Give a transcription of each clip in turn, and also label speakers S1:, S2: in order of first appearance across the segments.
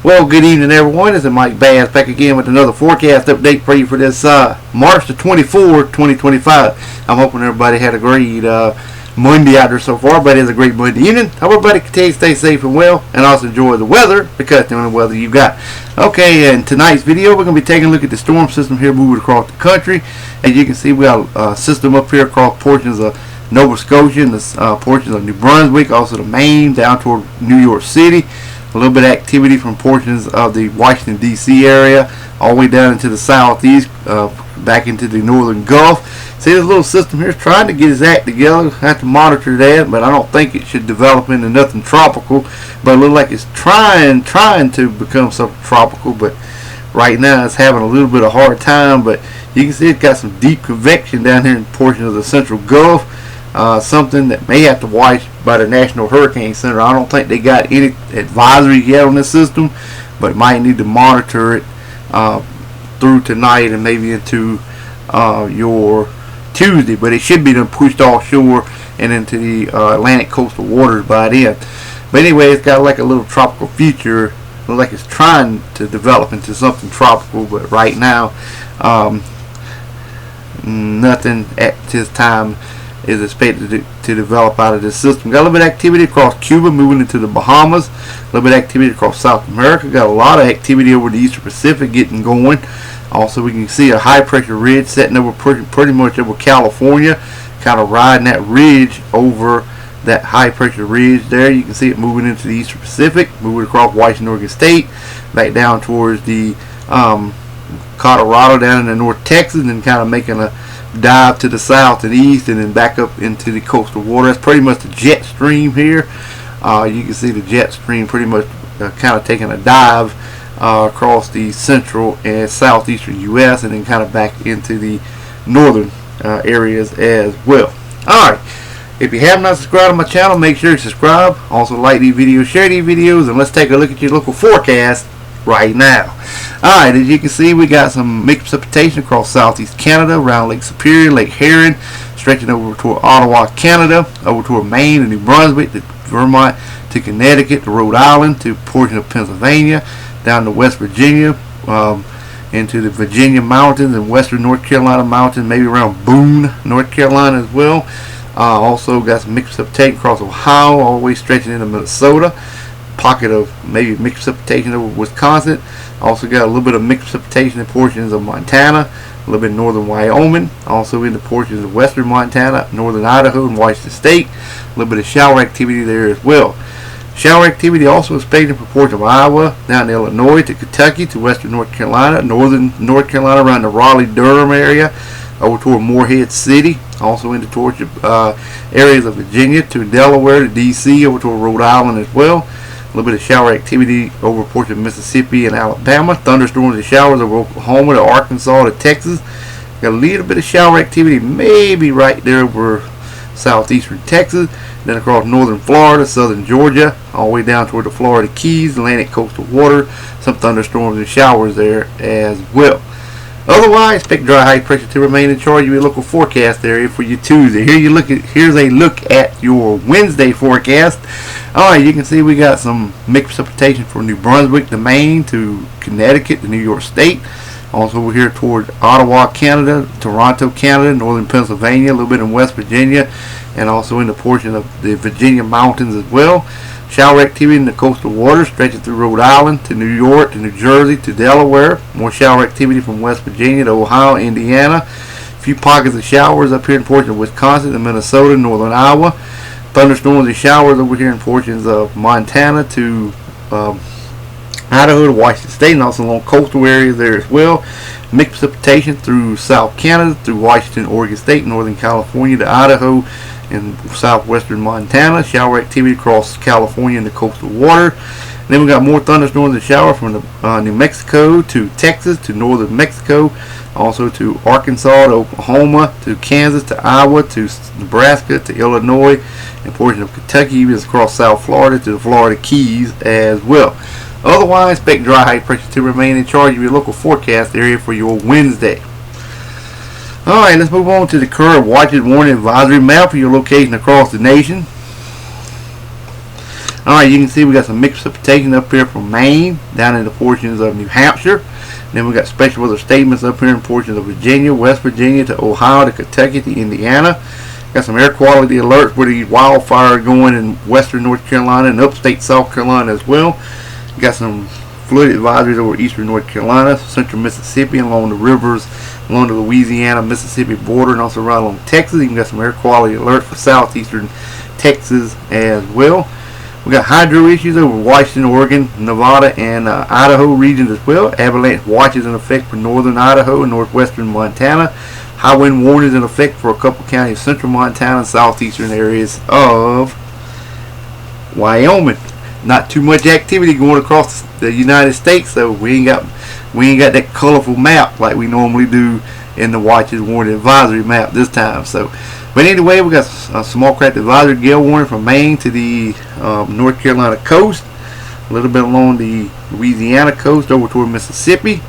S1: Well, good evening, everyone. This is Mike Bass back again with another forecast update for you for this March the 24th, 2025. I'm hoping everybody had a great Monday out there so far, but it's a great Monday evening. Hope everybody continue to stay safe and well, and also enjoy the weather, because the only weather you got. Okay, in tonight's video, we're going to be taking a look at the storm system here moving across the country. As you can see, we got a system up here across portions of Nova Scotia and the portions of New Brunswick, also the Maine, down toward New York City. A little bit of activity from portions of the Washington, D.C. area, all the way down into the southeast, back into the northern Gulf. See, this little system here is trying to get its act together. I have to monitor that, but I don't think it should develop into nothing tropical. But it looks like it's trying to become something tropical, but right now it's having a little bit of a hard time. But you can see it's got some deep convection down here in portions of the central Gulf. Something that may have to watch by the National Hurricane Center. I don't think they got any advisories yet on this system, but might need to monitor it through tonight and maybe into your Tuesday. But it should be then pushed offshore and into the Atlantic coastal waters by then. But anyway, it's got like a little tropical future. Looks like it's trying to develop into something tropical, but right now nothing at this time is expected to develop out of this system. Got a little bit of activity across Cuba, moving into the Bahamas. A little bit of activity across South America. Got a lot of activity over the Eastern Pacific getting going. Also, we can see a high pressure ridge setting over pretty much over California, kind of riding that ridge over that high pressure ridge there. You can see it moving into the Eastern Pacific, moving across Washington, Oregon State, back down towards the Colorado, down in the North Texas, and kind of making a dive to the south and east, and then back up into the coastal water. That's pretty much the jet stream here. You can see the jet stream pretty much kind of taking a dive across the central and southeastern U.S. and then kind of back into the northern areas as well. Alright, if you have not subscribed to my channel, make sure you subscribe. Also like these videos, share these videos, and let's take a look at your local forecast right now. Alright, as you can see, we got some mixed precipitation across southeast Canada, around Lake Superior, Lake Huron, stretching over toward Ottawa, Canada, over toward Maine and New Brunswick, to Vermont, to Connecticut, to Rhode Island, to portion of Pennsylvania, down to West Virginia, into the Virginia mountains and western North Carolina mountains, maybe around Boone, North Carolina as well. Also got some mixed precipitation across Ohio, all the way stretching into Minnesota. Pocket of maybe mixed precipitation over Wisconsin. Also got a little bit of mixed precipitation in portions of Montana, a little bit in northern Wyoming, also in the portions of western Montana, northern Idaho, and Washington State. A little bit of shower activity there as well. Shower activity also expected in portions of Iowa, down to Illinois, to Kentucky, to western North Carolina, northern North Carolina, around the Raleigh-Durham area, over toward Morehead City, also into towards areas of Virginia, to Delaware, to D.C., over toward Rhode Island as well. A little bit of shower activity over portions of Mississippi and Alabama. Thunderstorms and showers over Oklahoma to Arkansas to Texas. Got a little bit of shower activity maybe right there over southeastern Texas. Then across northern Florida, southern Georgia, all the way down toward the Florida Keys, Atlantic coastal water. Some thunderstorms and showers there as well. Otherwise, expect dry high pressure to remain in charge of your local forecast area for your Tuesday. Here's a look at your Wednesday forecast. Alright, you can see we got some mixed precipitation from New Brunswick to Maine to Connecticut to New York State. Also over here toward Ottawa, Canada, Toronto, Canada, northern Pennsylvania, a little bit in West Virginia, and also in the portion of the Virginia mountains as well. Shower activity in the coastal waters stretching through Rhode Island to New York to New Jersey to Delaware. More shower activity from West Virginia to Ohio, Indiana. A few pockets of showers up here in portions of Wisconsin and Minnesota, northern Iowa. Thunderstorms and showers over here in portions of Montana to Idaho to Washington State, and also along coastal areas there as well. Mixed precipitation through South Canada, through Washington, Oregon State, Northern California to Idaho and southwestern Montana. Shower activity across California and the coastal water. And then we got more thunderstorms and showers from New Mexico to Texas to northern Mexico, also to Arkansas to Oklahoma to Kansas to Iowa to Nebraska to Illinois and portions of Kentucky, even across South Florida to the Florida Keys as well. Otherwise, expect dry high pressure to remain in charge of your local forecast area for your Wednesday. Alright, let's move on to the current watches, warning, advisory map for your location across the nation. Alright, you can see we got some mixed precipitation up here from Maine down into portions of New Hampshire. Then we got special weather statements up here in portions of Virginia, West Virginia to Ohio to Kentucky to Indiana. Got some air quality alerts where the wildfire going in western North Carolina and upstate South Carolina as well. Got some flood advisories over eastern North Carolina, central Mississippi, along the rivers, along the Louisiana, Mississippi border, and also right along Texas. You got some air quality alerts for southeastern Texas as well. We got hydro issues over Washington, Oregon, Nevada, and Idaho regions as well. Avalanche watches in effect for northern Idaho and northwestern Montana. High wind warnings in effect for a couple counties of central Montana and southeastern areas of Wyoming. Not too much activity going across the United States, so we ain't got that colorful map like we normally do in the watches warning advisory map this time. So, but anyway, we got a small craft advisory gale warning from Maine to the North Carolina coast, a little bit along the Louisiana coast over toward Mississippi,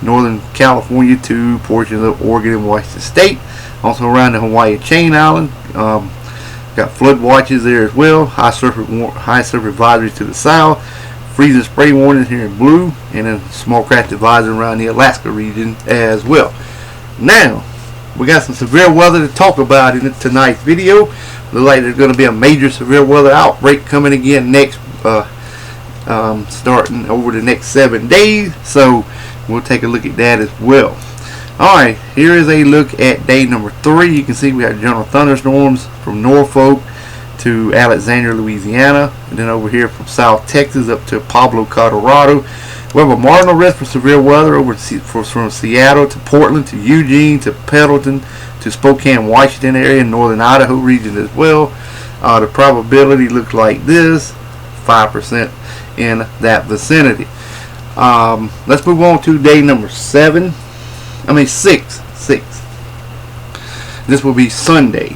S1: northern California to portions of Oregon and Washington State, also around the Hawaii chain island. Got flood watches there as well. High surf advisories to the south. Freezing spray warnings here in blue, and then small craft advisory around the Alaska region as well. Now, we got some severe weather to talk about in tonight's video. Looks like there's going to be a major severe weather outbreak coming again next, starting over the next 7 days. So we'll take a look at that as well. Alright, here is a look at day number 3. You can see we have general thunderstorms from Norfolk to Alexandria, Louisiana, and then over here from South Texas up to Pablo, Colorado. We have a marginal risk for severe weather over from Seattle to Portland to Eugene to Pendleton to Spokane, Washington area, northern Idaho region as well. The probability looks like this, 5% in that vicinity. Let's move on to day number 6. This will be Sunday.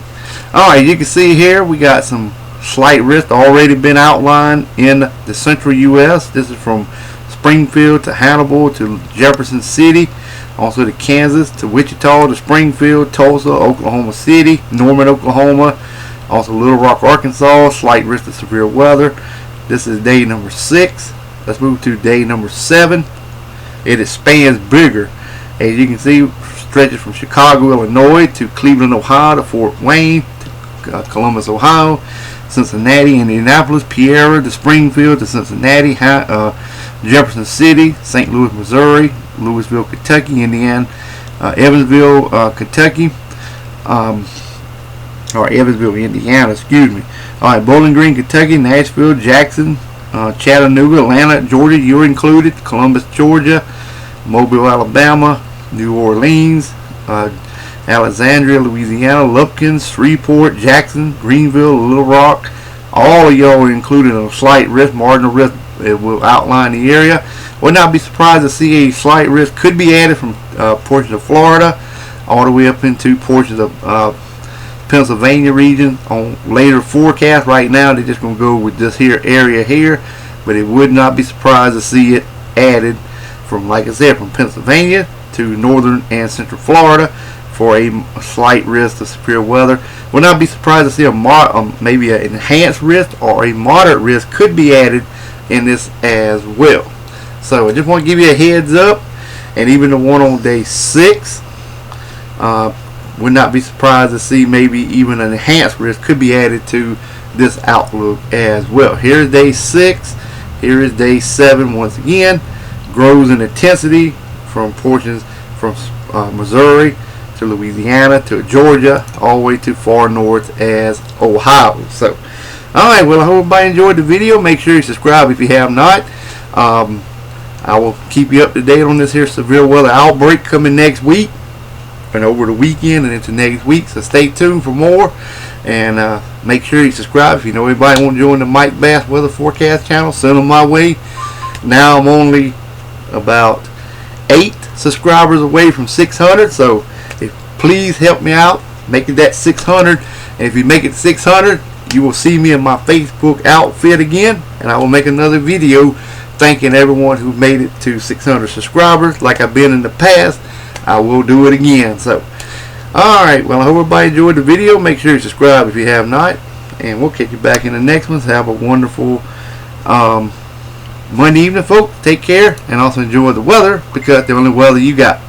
S1: Alright, you can see here we got some slight risk already been outlined in the central U.S. This is from Springfield to Hannibal to Jefferson City, also to Kansas to Wichita to Springfield, Tulsa, Oklahoma City, Norman, Oklahoma, also Little Rock, Arkansas. Slight risk of severe weather. This is day number 6. Let's move to day number 7. It expands bigger. As you can see, stretches from Chicago, Illinois to Cleveland, Ohio to Fort Wayne to Columbus, Ohio, Cincinnati, Indianapolis, Pierre to Springfield to Cincinnati, Jefferson City, St. Louis, Missouri, Louisville, Kentucky, Indiana, Evansville, Kentucky, or Evansville, Indiana, excuse me. Alright, Bowling Green, Kentucky, Nashville, Jackson, Chattanooga, Atlanta, Georgia, you're included, Columbus, Georgia, Mobile, Alabama, New Orleans, Alexandria, Louisiana, Lupkins, Shreveport, Jackson, Greenville, Little Rock. All of y'all are included in a slight risk, marginal risk. It will outline the area. Would not be surprised to see a slight risk could be added from portions of Florida all the way up into portions of Pennsylvania region on later forecast. Right now they're just going to go with this here area here, but it would not be surprised to see it added from, like I said, from Pennsylvania to northern and central Florida for a slight risk of severe weather. Would not be surprised to see maybe an enhanced risk or a moderate risk could be added in this as well. So I just want to give you a heads up, and even the one on day 6, would not be surprised to see maybe even an enhanced risk could be added to this outlook as well. Here's day 6. Here is day 7 once again. Grows in intensity from portions from Missouri to Louisiana to Georgia, all the way to far north as Ohio. So, alright, well, I hope everybody enjoyed the video. Make sure you subscribe if you have not. I will keep you up to date on this here severe weather outbreak coming next week and over the weekend and into next week. So stay tuned for more, and make sure you subscribe. If you know anybody want to join the Mike Bass Weather Forecast channel, send them my way. Now I'm only about 8 subscribers away from 600, so please help me out, make it that 600. And if you make it 600, you will see me in my Facebook outfit again, and I will make another video thanking everyone who made it to 600 subscribers. Like I've been in the past, I will do it again. So alright, well, I hope everybody enjoyed the video. Make sure you subscribe if you have not, and we'll catch you back in the next one. Have a wonderful Monday evening, folks. Take care and also enjoy the weather because the only weather you got.